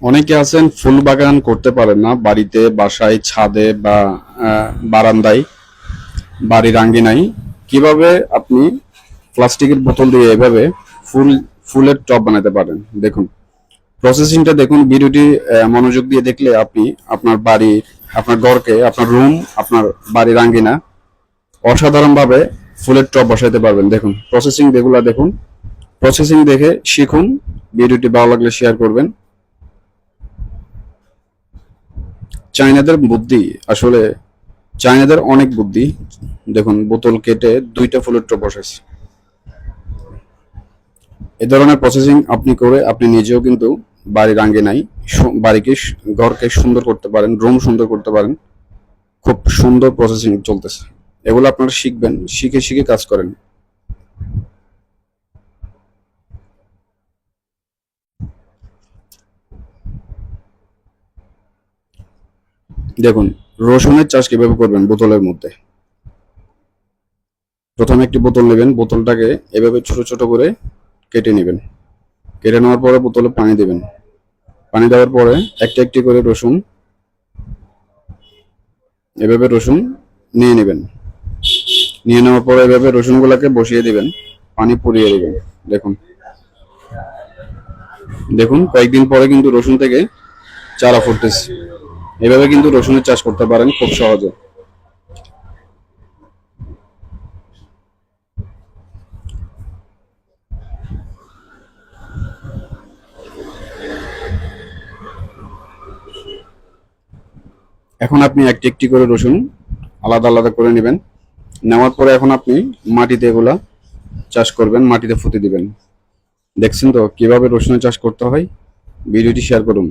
অনেকে আছেন ফুল বাগান করতে পারেন না বাড়িতে, বাসায়, ছাদে বা বারান্দায়, বাড়ির আঙ্গিনায়। কিভাবে আপনি প্লাস্টিকের বোতল দিয়ে এভাবে ফুল ফুলের টব বানাতে পারেন দেখুন। প্রসেসিংটা দেখুন, ভিডিওটি মনোযোগ দিয়ে দেখলে আপনি আপনার বাড়ি, আপনার ঘরকে, আপনার রুম, আপনার বাড়ির আঙ্গিনা অসাধারণভাবে ফুলের টব বসাইতে পারবেন। দেখুন প্রসেসিং যেগুলা দেখুন, প্রসেসিং দেখে শিখুন। ভিডিওটি ভালো লাগলে শেয়ার করবেন। চাইনাদের বুদ্ধি আসলে, চাইনাদের অনেক বুদ্ধি। দেখুন বোতল কেটে দুইটা ফুলের টব বসাইছে। এ ধরনের প্রসেসিং আপনি করে আপনি নিজেও কিন্তু বাড়ির আঙ্গিনায় বাড়িকে, ঘরকে সুন্দর করতে পারেন, রুম সুন্দর করতে পারেন। খুব সুন্দর প্রসেসিং চলতেছে। এগুলো আপনারা শিখবেন, শিখে শিখে কাজ করেন। দেখুন রসুনের চাষ কিভাবে করবেন বোতলের মধ্যে। প্রথমে একটি বোতল নেবেন, বোতলটাকে এভাবে ছোট ছোট করে কেটে নেবেন। কেটে নেওয়ার পরে বোতলে পানি দেবেন। পানি দেওয়ার পরে একটা একটি করে রসুন, এভাবে রসুন নিয়ে নেবেন। নিয়ে নেওয়ার পরে এভাবে রসুনগুলোকে বসিয়ে দিবেন, পানি পুড়িয়ে দিবেন। দেখুন, দেখুন কয়েকদিন পরে কিন্তু রসুন থেকে চারা ফুটতেছে। এভাবে কিন্তু রসুনের চাষ করতে পারেন খুব সহজে। এখন আপনি একটি একটি করে রসুন আলাদা আলাদা করে নেবেন। নেওয়ার পরে এখন আপনি মাটিতে এগুলা চাষ করবেন, মাটিতে পুঁতে দিবেন। দেখছেন তো কিভাবে রসুনের চাষ করতে হয়। ভিডিওটি শেয়ার করুন।